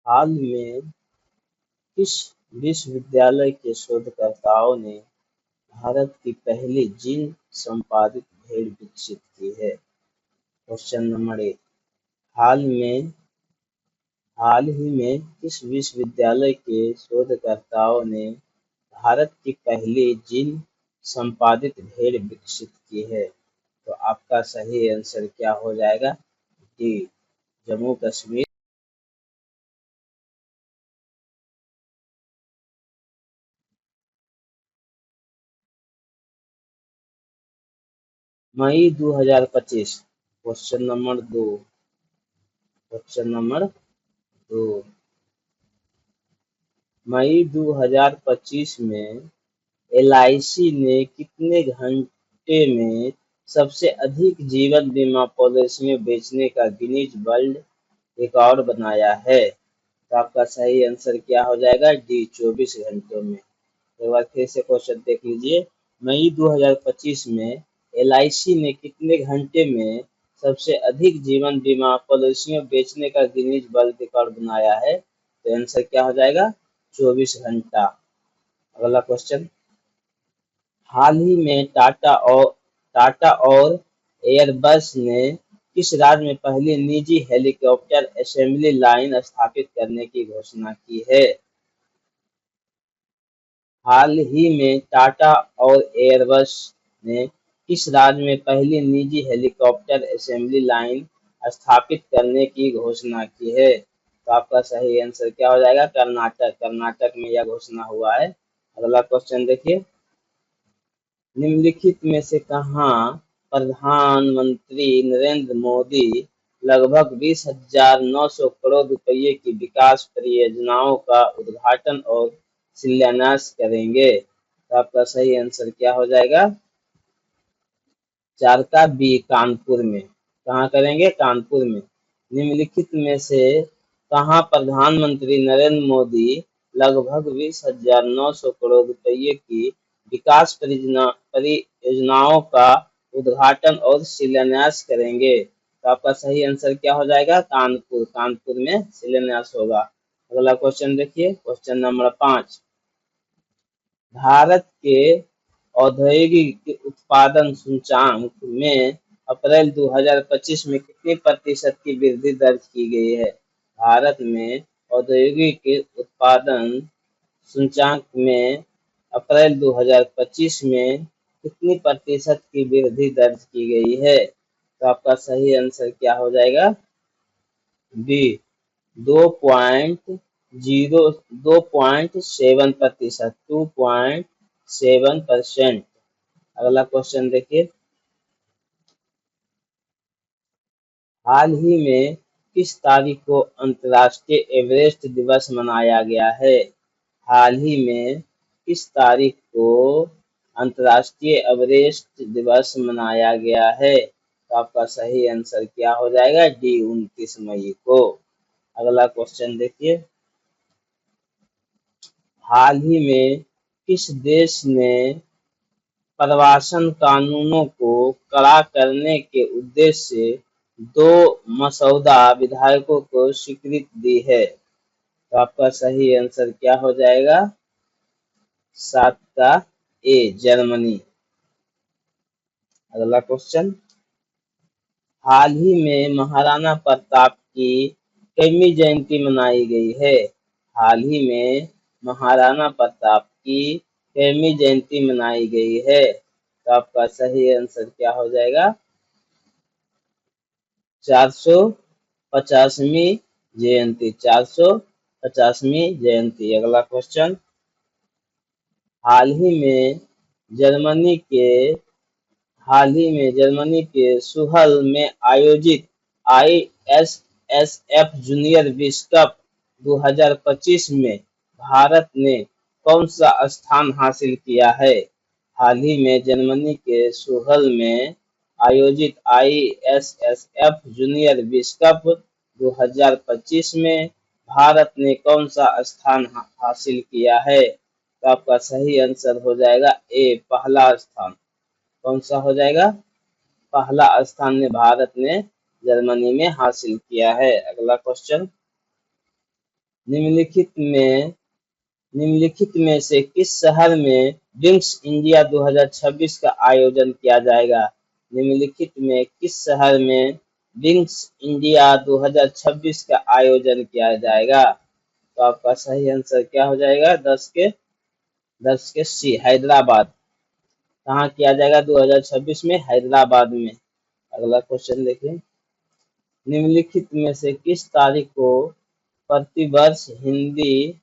हाल में किस विश्वविद्यालय के शोधकर्ताओं ने भारत की पहली जीन संपादित भेड़ विकसित की है? Question number 1। हाल ही में किस विश्वविद्यालय के शोधकर्ताओं ने भारत की पहली जीन संपादित भेड़ विकसित की है? तो आपका सही आंसर क्या हो जाएगा? डी, जम्मू कश्मीर। मई 2025। Question number 2। मई 2025 में एलआईसी ने कितने घंटे में सबसे अधिक जीवन बीमा पॉलिसियां बेचने का गिनीज वर्ल्ड रिकॉर्ड बनाया है? तो आपका सही आंसर क्या हो जाएगा? डी, 24 घंटों में। एक बार फिर से क्वेश्चन देख लीजिए। मई 2025 में एलआईसी ने कितने घंटे में सबसे अधिक जीवन बीमा पॉलिसियां बेचने का गिनीज वर्ल्ड रिकॉर्ड बनाया है? तो आंसर क्या हो जाएगा? 24 घंटा। अगला क्वेश्चन। हाल ही में टाटा और एयरबस ने किस राज्य में पहली निजी हेलीकॉप्टर असेंबली लाइन स्थापित करने की घोषणा की है? हाल ही में टाटा और एयरबस ने किस राज्य में पहली निजी हेलीकॉप्टर असेंबली लाइन स्थापित करने की घोषणा की है? तो आपका सही आंसर क्या हो जाएगा? कर्नाटक में यह घोषणा हुआ है। अगला क्वेश्चन देखिए। निम्नलिखित में से कहाँ प्रधानमंत्री नरेंद्र मोदी लगभग 20,900 करोड़ रुपए की विकास परियोजनाओं का उद्घाटन और शिलान्यास करेंगे? तो आपका सही आंसर क्या हो जाएगा? 4 का बी, कानपुर में। कहाँ करेंगे? कानपुर में। निम्नलिखित में से कहाँ प्रधानमंत्री नरेंद्र मोदी लगभग 20,900 करोड़ रुपए की विकास परियोजनाओं का उद्घाटन और शिलान्यास करेंगे? तो आपका सही आंसर क्या हो जाएगा? कानपुर में शिलान्यास होगा। अगला क्वेश्चन देखिए। Question number 5। भारत के औद्योगिक उत्पादन सूचकांक में अप्रैल 2025 में कितने प्रतिशत की वृद्धि दर्ज की गई है? भारत में औद्योगिक उत्पादन सूचकांक में अप्रैल 2025 में कितनी प्रतिशत की वृद्धि दर्ज की गई है? तो आपका सही आंसर क्या हो जाएगा? बी, 2.7%। 2.7%। अगला क्वेश्चन देखिए। हाल ही में किस तारीख को अंतर्राष्ट्रीय एवरेस्ट दिवस मनाया गया है? हाल ही में किस तारीख को अंतर्राष्ट्रीय एवरेस्ट दिवस मनाया गया है? तो आपका सही आंसर क्या हो जाएगा? डी, 29 मई को। अगला क्वेश्चन देखिए। हाल ही में किस देश ने प्रवासन कानूनों को कड़ा करने के उद्देश्य से 2 मसौदा विधेयकों को स्वीकृति दी है? तो आपका सही आंसर क्या हो जाएगा? 7 का ए, जर्मनी। अगला क्वेश्चन। हाल ही में महाराणा प्रताप की कितवीं जयंती मनाई गई है? हाल ही में महाराणा प्रताप की कितवीं जयंती मनाई गई है? तो आपका सही आंसर क्या हो जाएगा? 450वीं जयंती। 450वीं जयंती। अगला क्वेश्चन। हाल ही में जर्मनी के सुहल में आयोजित आईएसएसएफ जूनियर विश्व कप 2025 में भारत ने कौन सा स्थान हासिल किया है? हाल ही में जर्मनी के सुहल में आयोजित आईएसएसएफ जूनियर विश्व कप 2025 में भारत ने कौन सा स्थान हासिल किया है? तो आपका सही आंसर हो जाएगा ए, पहला स्थान। कौन सा हो जाएगा? पहला स्थान में भारत ने जर्मनी में हासिल किया है। अगला क्वेश्चन। निम्नलिखित में से किस शहर में विंग्स इंडिया 2026 का आयोजन किया जाएगा? निम्नलिखित में किस शहर में विंग्स इंडिया 2026 का आयोजन किया जाएगा? तो आपका सही आंसर क्या हो जाएगा? 10 के सी, हैदराबाद। कहाँ किया जाएगा 2026 में? हैदराबाद में। अगला क्वेश्चन देखिए, निम्नलिखित में से किस तारीख को प्रतिवर्ष हिंदी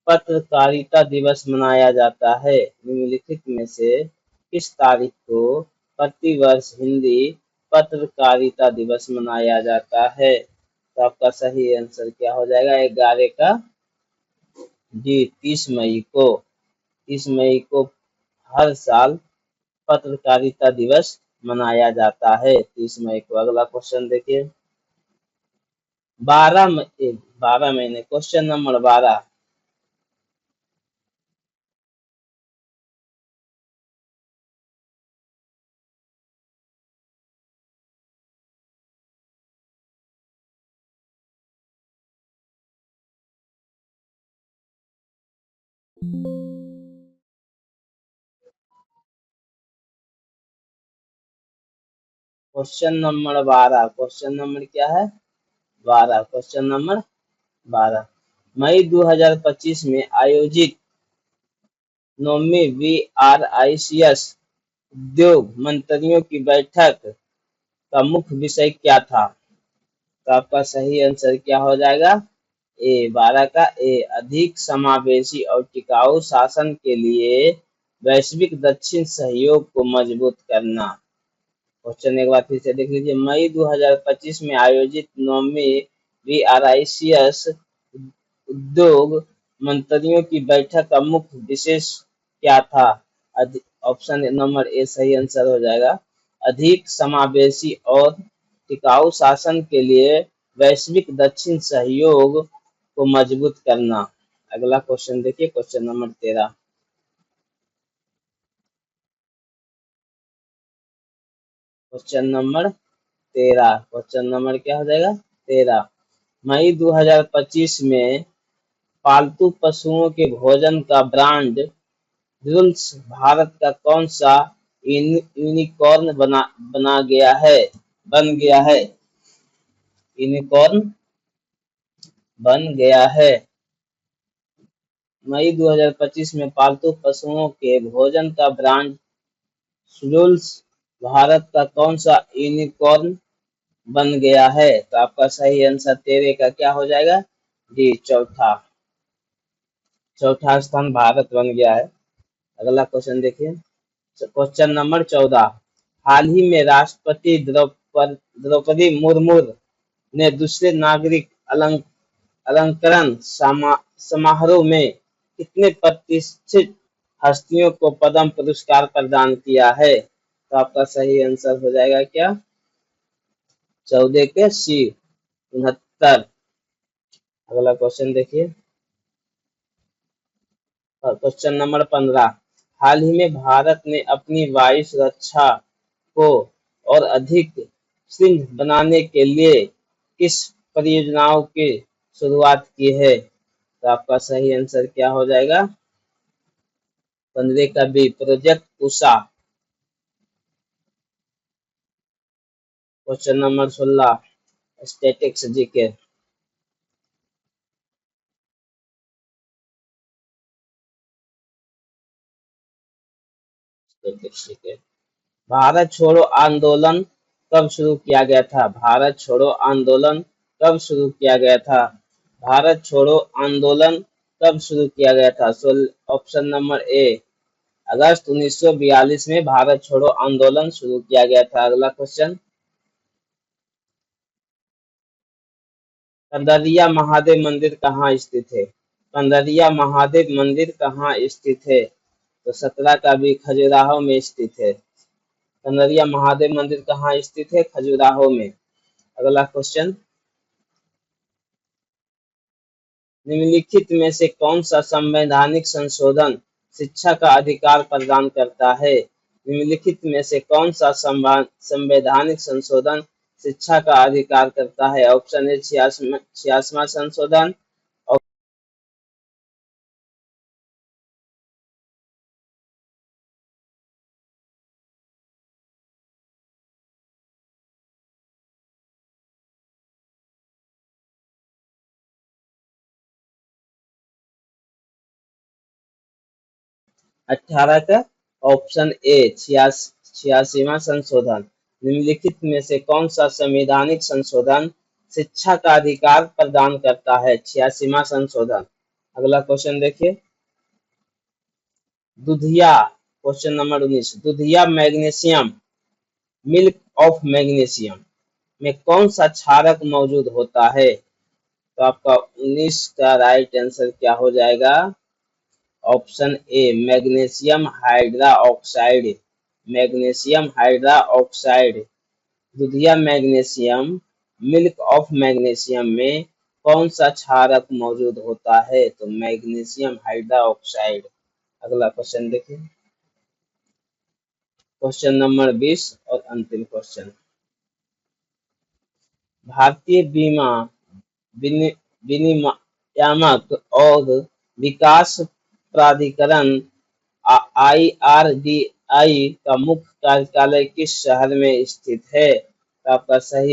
पत्रकारिता दिवस मनाया जाता है? निम्नलिखित में से किस तारीख को प्रतिवर्ष हिंदी पत्रकारिता दिवस मनाया जाता है? तो आपका सही आंसर क्या हो जाएगा? 11 का जी, 30 मई को। 30 मई को हर साल पत्रकारिता दिवस मनाया जाता है, 30 मई को। अगला क्वेश्चन देखिए, 12 महीने, question number 12। Question number 12, question number क्या है? 12, क्वेश्चन नंबर 12। मई 2025 में आयोजित 9वीं VRICS उद्योग मंत्रियों की बैठक का मुख्य विषय क्या था? तो आपका सही आंसर क्या हो जाएगा? 12 का ए, अधिक समावेशी और टिकाऊ शासन के लिए वैश्विक दक्षिण सहयोग को मजबूत करना। क्वेश्चन एक बार फिर से देख लीजिए, मई 2025 में आयोजित 9वीं VRICS उद्योग मंत्रियों की बैठक का मुख्य विशेष क्या था? ऑप्शन नंबर ए सही आंसर हो जाएगा, अधिक समावेशी और टिकाऊ शासन के लिए वैश्विक दक्षिण सहयोग को मजबूत करना। अगला क्वेश्चन देखिए, question number 13। Question number 13, question number क्या हो जाएगा? 13। मई 2025 में पालतू पशुओं के भोजन का ब्रांड रूल्स भारत का कौन सा यूनिकॉर्न बन गया है? यूनिकॉर्न बन गया है। मई 2025 में पालतू पशुओं के भोजन का ब्रांड रूल्स भारत का कौन सा यूनिकॉर्न बन गया है? तो आपका सही आंसर 13 का क्या हो जाएगा? जी, चौथा स्थान भारत बन गया है। अगला क्वेश्चन देखिए, क्वेश्चन नंबर 14। हाल ही में राष्ट्रपति द्रौपदी मुर्मू ने दूसरे नागरिक अलंकरण समारोह में कितने प्रतिष्ठित हस्तियों को पद्म पुरस्कार प्रदान किया है? तो आपका सही आंसर हो जाएगा क्या? 14 के सी, 69। अगला क्वेश्चन देखिए, क्वेश्चन नंबर 15। हाल ही में भारत ने अपनी वायु सुरक्षा को और अधिक सुदृढ़ बनाने के लिए किस परियोजनाओं की शुरुआत की है? तो आपका सही आंसर क्या हो जाएगा? 15 का B, project Usha. Question number 16, statics GK. Statics GK. Bharat छोड़ो आंदोलन कब शुरू किया गया था? भारत छोड़ो आंदोलन कब शुरू किया गया था? भारत छोड़ो आंदोलन कब शुरू किया गया था? ऑप्शन नंबर ए, अगस्त 1942 में भारत छोड़ो आंदोलन शुरू किया गया था। अगला क्वेश्चन, कंदरिया महादेव मंदिर कहाँ स्थित है? कंदरिया महादेव मंदिर कहाँ स्थित है? तो 17 का भी खजुराहो में स्थित है। कंदरिया महादेव मंदिर कहाँ स्थित है? खजुराहो में। अगला क्वेश्चन, निम्नलिखित में से कौन सा संवैधानिक संशोधन शिक्षा का अधिकार प्रदान करता है? निम्नलिखित में से कौन सा संवैधानिक संशोधन शिक्षा का अधिकार करता है? ऑप्शन ए 86वां संशोधन, 18 का ऑप्शन ए 86वां संशोधन। निम्नलिखित में से कौन सा संवैधानिक संशोधन शिक्षा का अधिकार प्रदान करता है? 86वां संशोधन। अगला क्वेश्चन देखिए, दुधिया, क्वेश्चन नंबर 19, दुधिया मैग्नीशियम, मिल्क ऑफ मैग्नीशियम में कौन सा क्षारक मौजूद होता है? तो आपका 19 का राइट आंसर क्या हो जाएगा? Option A magnesium hydra oxide. Magnesium hydra oxide, दुधिया मैग्नीशियम, मिल्क ऑफ मैग्नीशियम में कौन सा क्षारक मौजूद होता है? तो मैग्नीशियम हाइड्रा ऑक्साइड। अगला क्वेश्चन देखिए, क्वेश्चन नंबर 20 और अंतिम क्वेश्चन, भारतीय बीमा विनियामक और विकास प्राधिकरण IRDAI का मुख्य कार्यालय किस शहर में स्थित है? तो आपका सही